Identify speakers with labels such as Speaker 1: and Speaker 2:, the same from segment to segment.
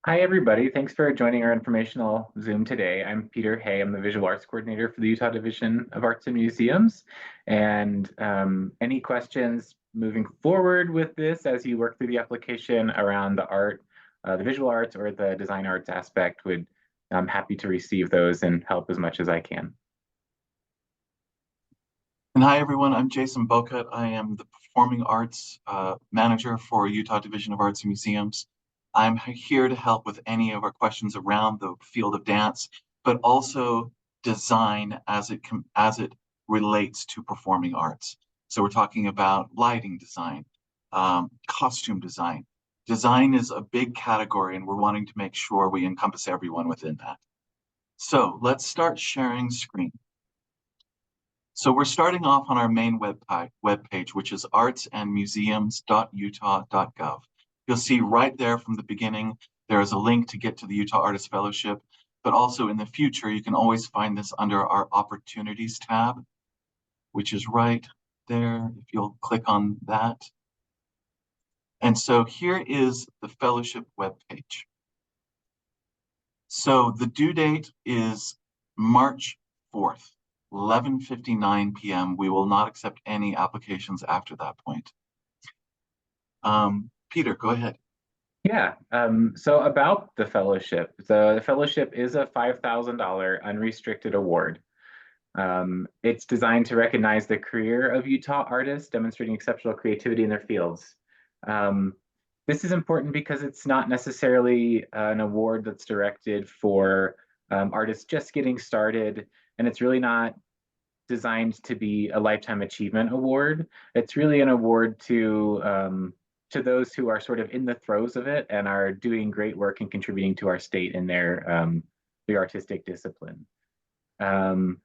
Speaker 1: Hi, everybody. Thanks for joining our informational Zoom today. I'm Peter Hay. I'm the Visual Arts Coordinator for the Utah Division of Arts and Museums. And any questions moving forward with this as you work through the application around the art, the visual arts or the design arts aspect I'm happy to receive those and help as much as I can.
Speaker 2: And hi, everyone. I'm Jason Bocut. I am the Performing Arts Manager for Utah Division of Arts and Museums. I'm here to help with any of our questions around the field of dance, but also design as it relates to performing arts. So we're talking about lighting design, costume design. Design is a big category, and we're wanting to make sure we encompass everyone within that. So let's start sharing screen. So we're starting off on our main web page, which is artsandmuseums.utah.gov. You'll see right there from the beginning, there is a link to get to the Utah Artist Fellowship, but also in the future, you can always find this under our Opportunities tab, which is right there, if you'll click on that. And so here is the fellowship webpage. So the due date is March 4th. 11:59 p.m. We will not accept any applications after that point. Peter, go ahead.
Speaker 1: Yeah, so about the fellowship. The fellowship is a $5,000 unrestricted award. It's designed to recognize the career of Utah artists demonstrating exceptional creativity in their fields. Um, this is important because it's not necessarily an award that's directed for artists just getting started, and it's really not designed to be a lifetime achievement award. It's really an award to those who are sort of in the throes of it and are doing great work and contributing to our state in their artistic discipline. Um,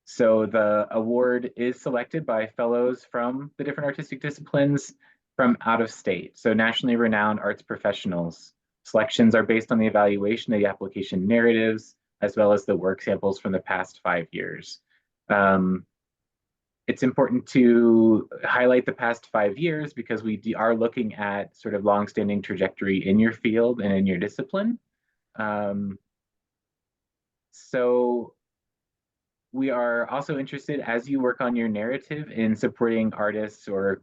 Speaker 1: so the award is selected by fellows from the different artistic disciplines from out of state. So nationally renowned arts professionals. Selections are based on the evaluation of the application narratives, as well as the work samples from the past 5 years. Um, it's important to highlight the past 5 years because we are looking at sort of longstanding trajectory in your field and in your discipline. Um, so we are also interested as you work on your narrative in supporting artists or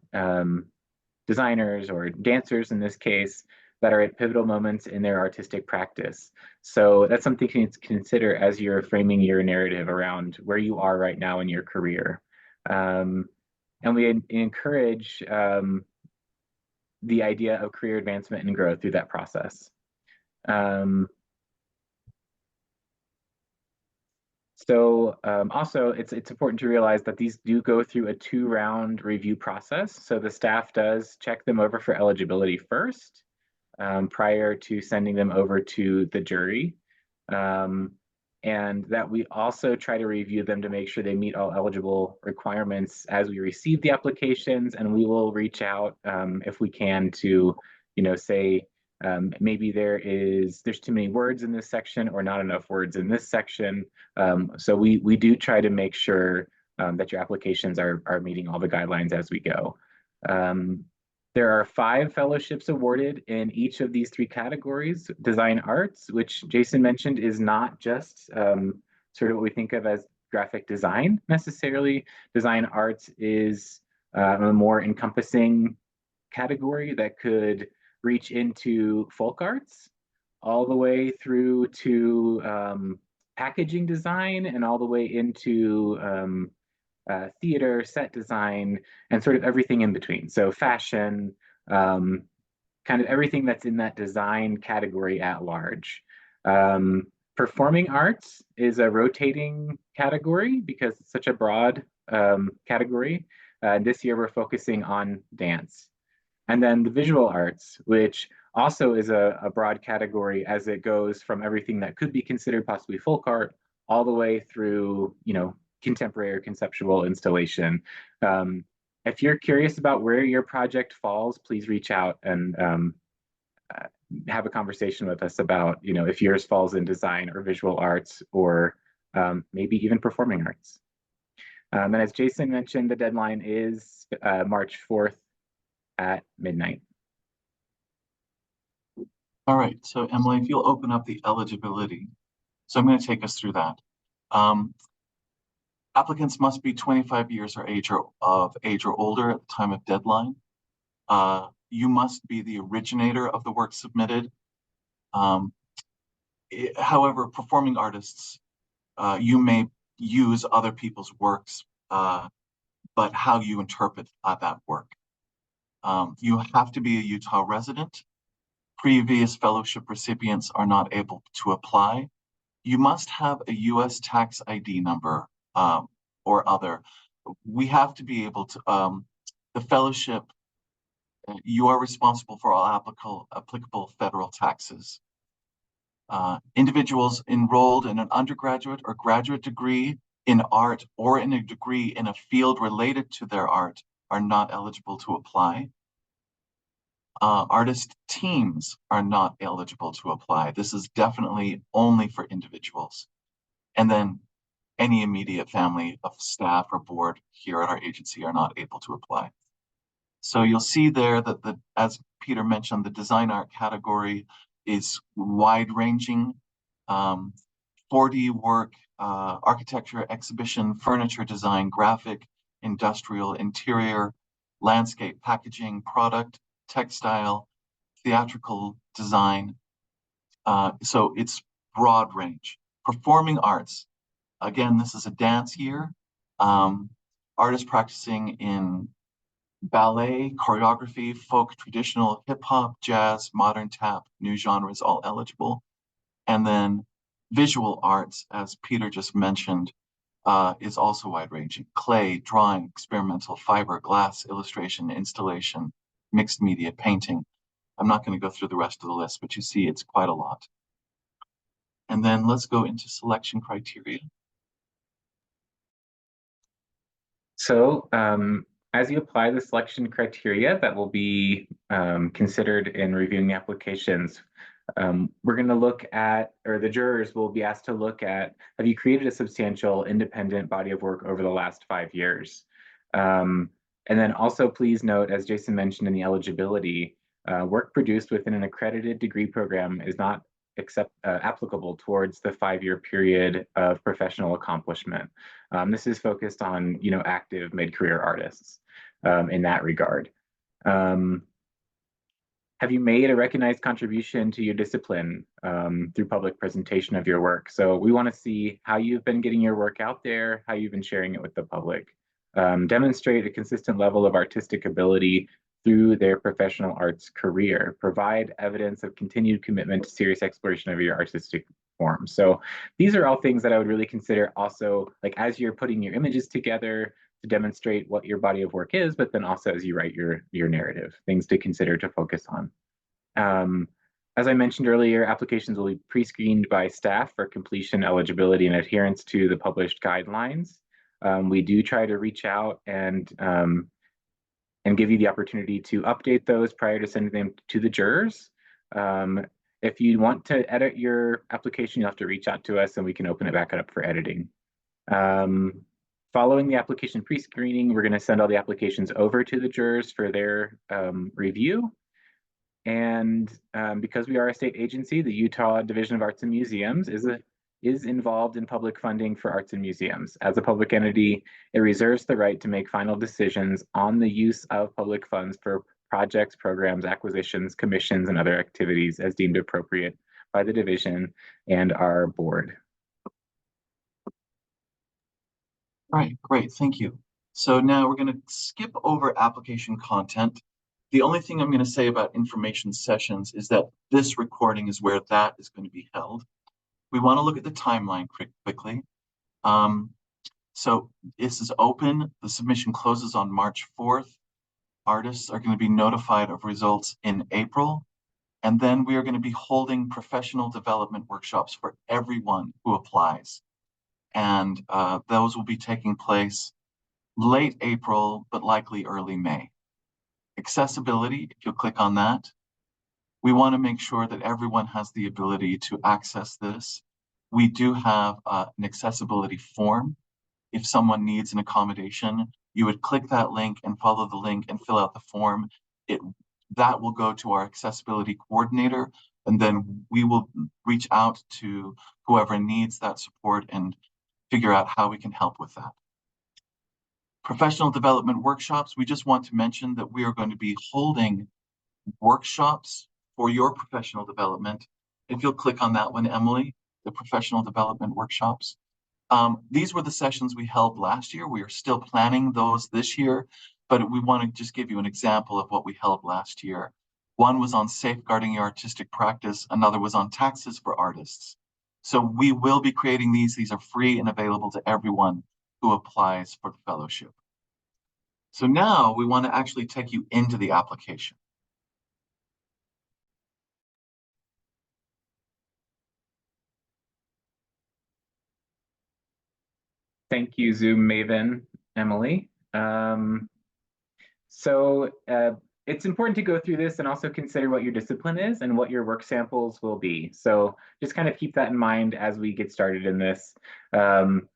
Speaker 1: designers or dancers in this case that are at pivotal moments in their artistic practice. So that's something to consider as you're framing your narrative around where you are right now in your career. Um, and we encourage the idea of career advancement and growth through that process. Um, also, it's important to realize that these do go through a 2-round review process. So the staff does check them over for eligibility first, prior to sending them over to the jury. And that we also try to review them to make sure they meet all eligible requirements as we receive the applications, and we will reach out if we can to, say maybe there's too many words in this section or not enough words in this section. So we do try to make sure that your applications are meeting all the guidelines as we go. There are 5 fellowships awarded in each of these 3 categories. Design arts, which Jason mentioned, is not just sort of what we think of as graphic design necessarily. Design arts is a more encompassing category that could reach into folk arts all the way through to packaging design and all the way into theater, set design, and sort of everything in between. So fashion, um, kind of everything that's in that design category at large. Performing arts is a rotating category because it's such a broad category. This year we're focusing on dance. And then the visual arts, which also is a broad category as it goes from everything that could be considered possibly folk art all the way through, contemporary or conceptual installation. If you're curious about where your project falls, please reach out and uh, have a conversation with us about, if yours falls in design or visual arts or maybe even performing arts. And as Jason mentioned, the deadline is March 4th at midnight.
Speaker 2: All right, so Emily, if you'll open up the eligibility. So I'm going to take us through that. Um, Applicants must be 25 years of age or older at the time of deadline. You must be the originator of the work submitted. Um, However, performing artists, you may use other people's works, but how you interpret that work. You have to be a Utah resident. Previous fellowship recipients are not able to apply. You must have a U.S. tax ID number or other. We have to be able to, the fellowship, you are responsible for all applicable federal taxes. Individuals enrolled in an undergraduate or graduate degree in art or in a degree in a field related to their art are not eligible to apply. Artist teams are not eligible to apply. This is definitely only for individuals. And then any immediate family of staff or board here at our agency are not able to apply. So you'll see there that as Peter mentioned, the design art category is wide ranging. 4D work, architecture, exhibition, furniture design, graphic, industrial, interior, landscape, packaging, product, textile, theatrical design. So it's broad range. Performing arts. Again, this is a dance year. Artists practicing in ballet, choreography, folk, traditional, hip hop, jazz, modern tap, new genres, all eligible. And then visual arts, as Peter just mentioned, is also wide ranging. Clay, drawing, experimental, fiber, glass, illustration, installation, mixed media, painting. I'm not going to go through the rest of the list, but you see it's quite a lot. And then let's go into selection criteria.
Speaker 1: So as you apply the selection criteria that will be considered in reviewing the applications, we're going to look at, or the jurors will be asked to look at, have you created a substantial independent body of work over the last 5 years? And then also please note, as Jason mentioned in the eligibility, work produced within an accredited degree program is not applicable towards the 5-year period of professional accomplishment. This is focused on, active mid-career artists in that regard. Have you made a recognized contribution to your discipline through public presentation of your work? So we want to see how you've been getting your work out there, how you've been sharing it with the public. Demonstrate a consistent level of artistic ability through their professional arts career. Provide evidence of continued commitment to serious exploration of your artistic form. So these are all things that I would really consider also, like as you're putting your images together to demonstrate what your body of work is, but then also as you write your narrative, things to consider to focus on. As I mentioned earlier, applications will be pre-screened by staff for completion, eligibility, and adherence to the published guidelines. We do try to reach out and give you the opportunity to update those prior to sending them to the jurors. If you want to edit your application, you'll have to reach out to us and we can open it back up for editing. Following the application pre-screening, we're going to send all the applications over to the jurors for their review. And because we are a state agency, the Utah Division of Arts and Museums is involved in public funding for arts and museums. As a public entity, it reserves the right to make final decisions on the use of public funds for projects, programs, acquisitions, commissions, and other activities as deemed appropriate by the division and our board.
Speaker 2: All right, great, thank you. So now we're going to skip over application content. The only thing I'm going to say about information sessions is that this recording is where that is going to be held. We want to look at the timeline quickly. So this is open. The submission closes on March 4th. Artists are going to be notified of results in April. And then we are going to be holding professional development workshops for everyone who applies. And those will be taking place late April, but likely early May. Accessibility, if you'll click on that, we want to make sure that everyone has the ability to access this. We do have an accessibility form. If someone needs an accommodation, you would click that link and follow the link and fill out the form. That will go to our accessibility coordinator And then we will reach out to whoever needs that support and figure out how we can help with that. Professional development workshops, we just want to mention that we are going to be holding workshops for your professional development. If you'll click on that one, Emily, the professional development workshops. These were the sessions we held last year. We are still planning those this year, but we want to just give you an example of what we held last year. One was on safeguarding your artistic practice. Another was on taxes for artists. So we will be creating these. These are free and available to everyone who applies for the fellowship. So now we want to actually take you into the application.
Speaker 1: Thank you, Zoom Maven, Emily. So it's important to go through this and also consider what your discipline is and what your work samples will be. So just kind of keep that in mind as we get started in this. And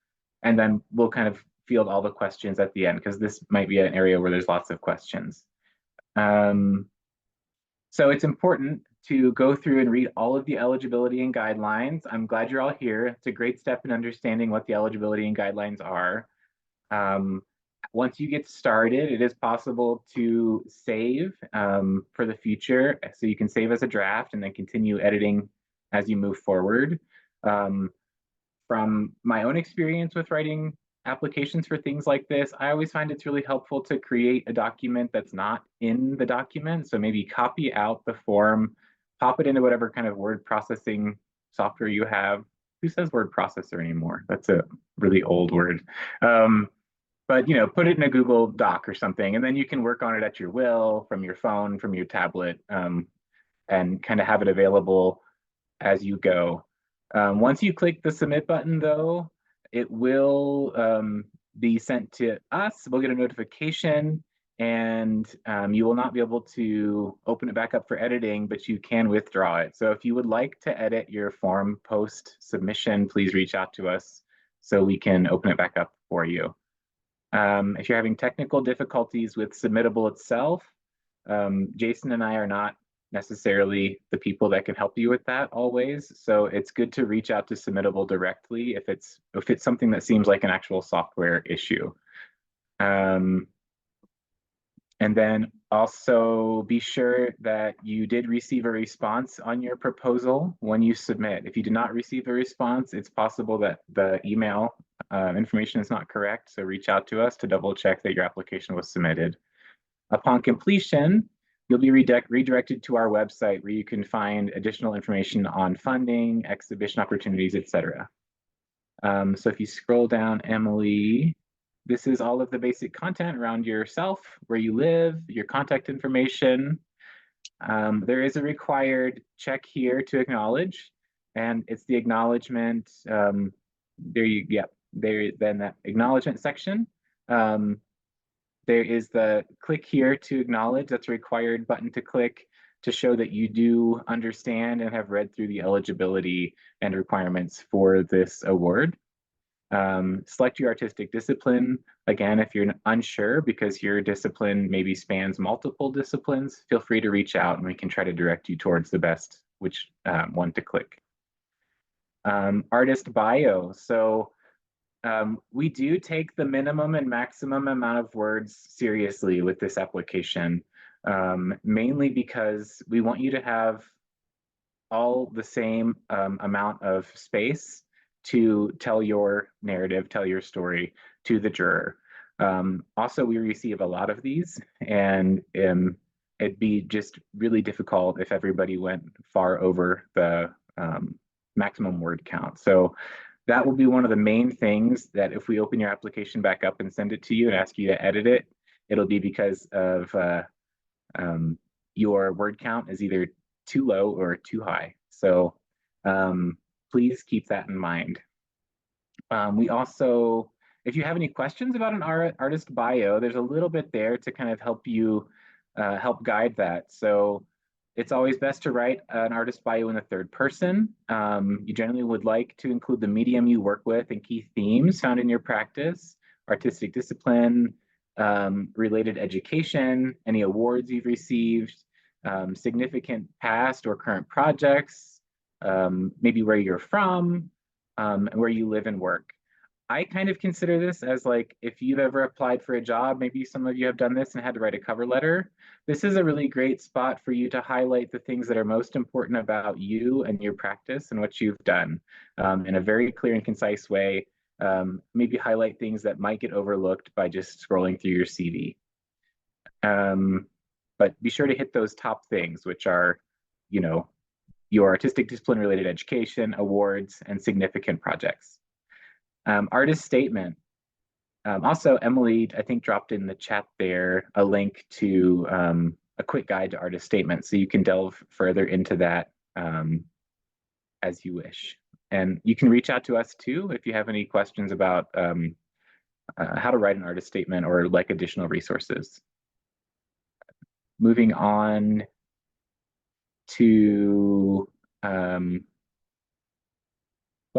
Speaker 1: then we'll kind of field all the questions at the end, because this might be an area where there's lots of questions. So it's important to go through and read all of the eligibility and guidelines. I'm glad you're all here. It's a great step in understanding what the eligibility and guidelines are. Once you get started, it is possible to save for the future. So you can save as a draft and then continue editing as you move forward. From my own experience with writing applications for things like this, I always find it's really helpful to create a document that's not in the document. So maybe copy out the form, pop it into whatever kind of word processing software you have. Who says word processor anymore? That's a really old word. But put it in a Google Doc or something, and then you can work on it at your will from your phone, from your tablet, and kind of have it available as you go. Once you click the submit button, though, it will be sent to us. We'll get a notification, and you will not be able to open it back up for editing, but you can withdraw it. So if you would like to edit your form post submission, please reach out to us so we can open it back up for you. If you're having technical difficulties with Submittable itself, Jason and I are not necessarily the people that can help you with that always. So it's good to reach out to Submittable directly if it's something that seems like an actual software issue. And then also be sure that you did receive a response on your proposal when you submit. If you did not receive a response, it's possible that the email information is not correct. So reach out to us to double check that your application was submitted. Upon completion, you'll be redirected to our website where you can find additional information on funding, exhibition opportunities, etc. So if you scroll down, Emily, this is all of the basic content around yourself, where you live, your contact information. There is a required check here to acknowledge, and it's the acknowledgement. Then that acknowledgement section. There is the click here to acknowledge. That's a required button to click to show that you do understand and have read through the eligibility and requirements for this award. Select your artistic discipline. Again, if you're unsure because your discipline maybe spans multiple disciplines, feel free to reach out and we can try to direct you towards the best which one to click. Artist bio. So we do take the minimum and maximum amount of words seriously with this application, mainly because we want you to have all the same amount of space to tell your narrative, tell your story to the juror. Also, we receive a lot of these, and it'd be just really difficult if everybody went far over the maximum word count. So that will be one of the main things that if we open your application back up and send it to you and ask you to edit it, it'll be because of your word count is either too low or too high. So please keep that in mind. We also, if you have any questions about an artist bio, there's a little bit there to kind of help you help guide that. So it's always best to write an artist bio in the third person. You generally would like to include the medium you work with and key themes found in your practice, artistic discipline, related education, any awards you've received, significant past or current projects, maybe where you're from, and where you live and work. I kind of consider this as like if you've ever applied for a job, maybe some of you have done this and had to write a cover letter. This is a really great spot for you to highlight the things that are most important about you and your practice and what you've done in a very clear and concise way. Maybe highlight things that might get overlooked by just scrolling through your CV. But be sure to hit those top things, which are, you know, your artistic discipline related education, awards, and significant projects. Artist statement. Also, Emily, I think, dropped in the chat there a link to a quick guide to artist statement, so you can delve further into that as you wish. And you can reach out to us too if you have any questions about how to write an artist statement or like additional resources. Moving on to, well,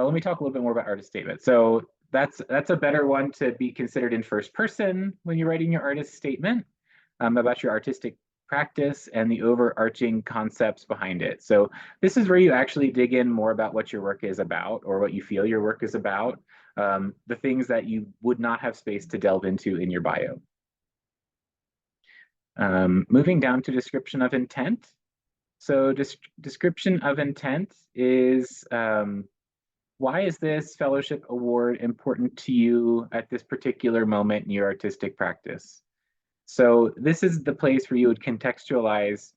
Speaker 1: let me talk a little bit more about artist statement. So that's a better one to be considered in first person when you're writing your artist statement about your artistic practice and the overarching concepts behind it. So this is where you actually dig in more about what your work is about or what you feel your work is about, the things that you would not have space to delve into in your bio. Moving down to description of intent. So description of intent is why is this fellowship award important to you at this particular moment in your artistic practice? So this is the place where you would contextualize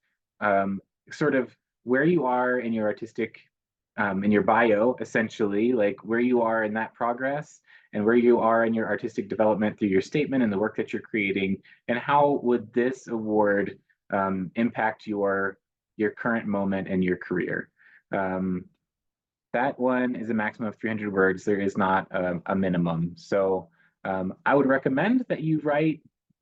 Speaker 1: sort of where you are in your artistic, in your bio, essentially, like where you are in that progress and where you are in your artistic development through your statement and the work that you're creating, and how would this award impact your current moment in your career. That one is a maximum of 300 words. There is not a minimum. So I would recommend that you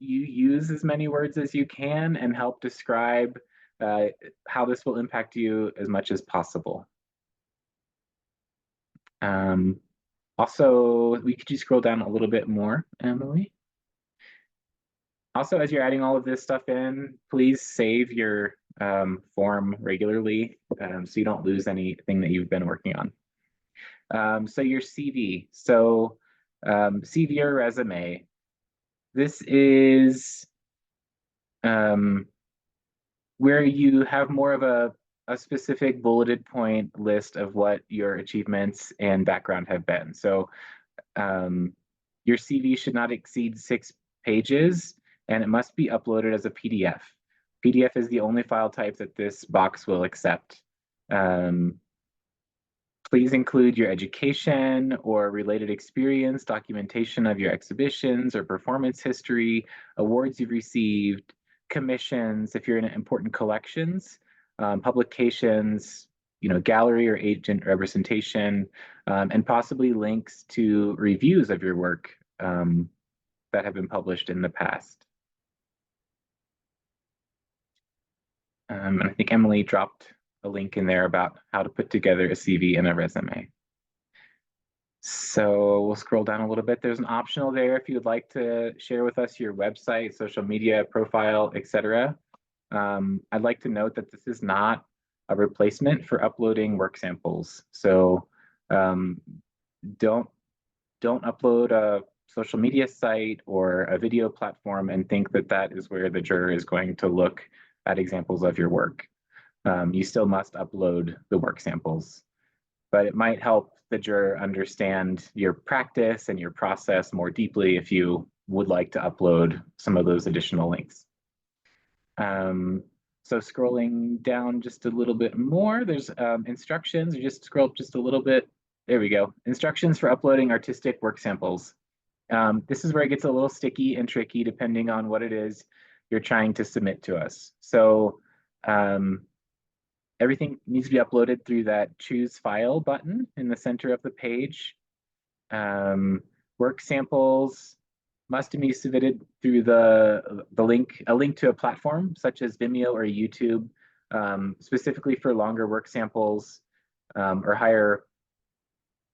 Speaker 1: use as many words as you can and help describe how this will impact you as much as possible. Also, could you scroll down a little bit more, Emily? Also, as you're adding all of this stuff in, please save your form regularly so you don't lose anything that you've been working on. So your CV. So CV or resume. This is where you have more of a specific bulleted point list of what your achievements and background have been. So your CV should not exceed 6 pages, and it must be uploaded as a PDF. PDF is the only file type that this box will accept. Please include your education or related experience, documentation of your exhibitions or performance history, awards you've received, commissions, if you're in important collections, publications, gallery or agent representation, and possibly links to reviews of your work that have been published in the past. And I think Emily dropped a link in there about how to put together a CV and a resume. So we'll scroll down a little bit. There's an optional there if you would like to share with us your website, social media profile, etc. I'd like to note that this is not a replacement for uploading work samples. So don't upload a social media site or a video platform and think that that is where the juror is going to look at examples of your work. You still must upload the work samples, but it might help the juror understand your practice and your process more deeply if you would like to upload some of those additional links. So scrolling down just a little bit more, there's instructions. You just scroll up just a little bit. There we go. Instructions for uploading artistic work samples. This is where it gets a little sticky and tricky depending on what it is you're trying to submit to us. So everything needs to be uploaded through that choose file button in the center of the page. Work samples must be submitted through a link to a platform such as Vimeo or YouTube, specifically for longer work samples or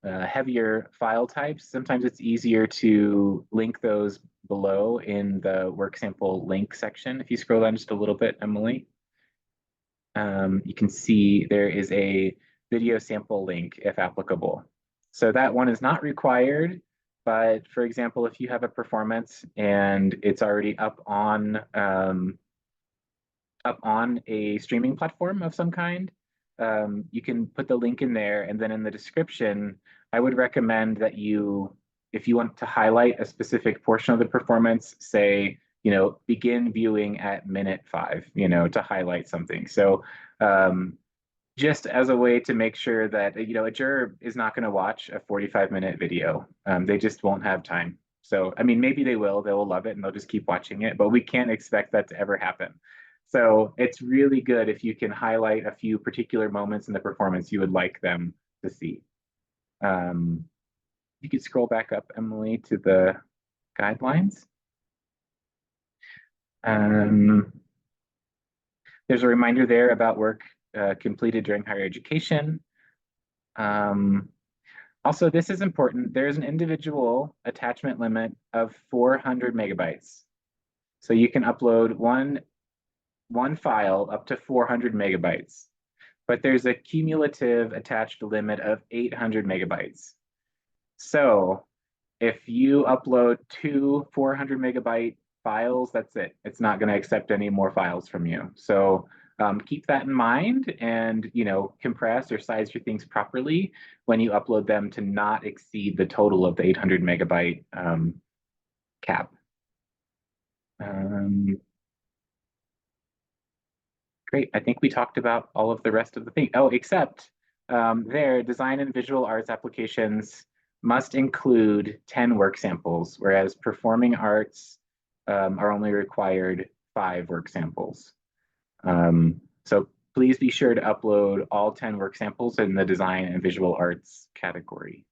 Speaker 1: heavier file types. Sometimes it's easier to link those below in the work sample link section. If you scroll down just a little bit, Emily. you can see there is a video sample link if applicable. So that one is not required, but for example, if you have a performance and it's already up on a streaming platform of some kind, you can put the link in there, and then in the description, I would recommend that you, if you want to highlight a specific portion of the performance, say, begin viewing at minute 5, to highlight something. So just as a way to make sure that, a juror is not going to watch a 45-minute video. They just won't have time. So, I mean, maybe they will love it and they'll just keep watching it, but we can't expect that to ever happen. So it's really good if you can highlight a few particular moments in the performance you would like them to see. You could scroll back up, Emily, to the guidelines. There's a reminder there about work completed during higher education. Also, this is important. There's an individual attachment limit of 400 megabytes. So you can upload one file up to 400 megabytes, but there's a cumulative attached limit of 800 megabytes. So if you upload 2 400 megabyte files, that's it. It's not going to accept any more files from you. So keep that in mind, and compress or size your things properly when you upload them to not exceed the total of the 800 megabyte cap. Great. I think we talked about all of the rest of the thing. Oh, except their design and visual arts applications must include 10 work samples, whereas performing arts are only required 5 work samples. So please be sure to upload all 10 work samples in the design and visual arts category.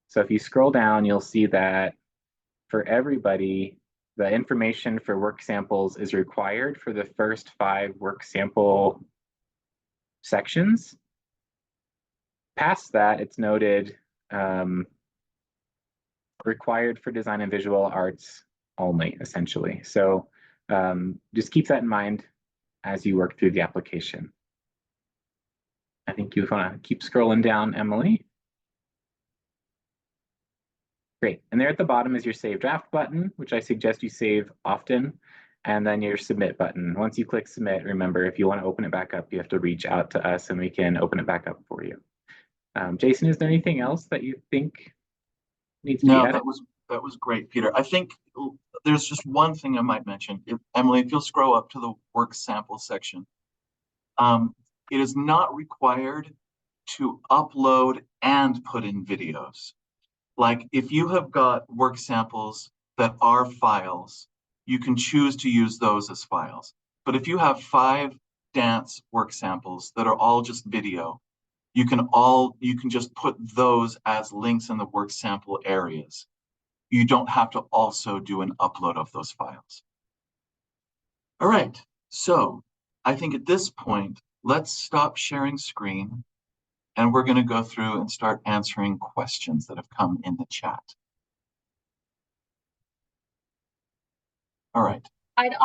Speaker 1: So if you scroll down, you'll see that for everybody, the information for work samples is required for the first 5 work sample sections. Past that, it's noted required for design and visual arts only, essentially. So just keep that in mind as you work through the application. I think you want to keep scrolling down, Emily. Great. And there at the bottom is your Save Draft button, which I suggest you save often, and then your Submit button. Once you click Submit, remember, if you want to open it back up, you have to reach out to us and we can open it back up for you. Jason, is there anything else that you think needs to be added?
Speaker 2: No, that was great, Peter. I think there's just one thing I might mention. Emily, if you'll scroll up to the work sample section, it is not required to upload and put in videos. Like if you have got work samples that are files, you can choose to use those as files. But if you have 5 dance work samples that are all just video, you can just put those as links in the work sample areas. You don't have to also do an upload of those files. All right, so I think at this point, let's stop sharing screen, and we're going to go through and start answering questions that have come in the chat. All right.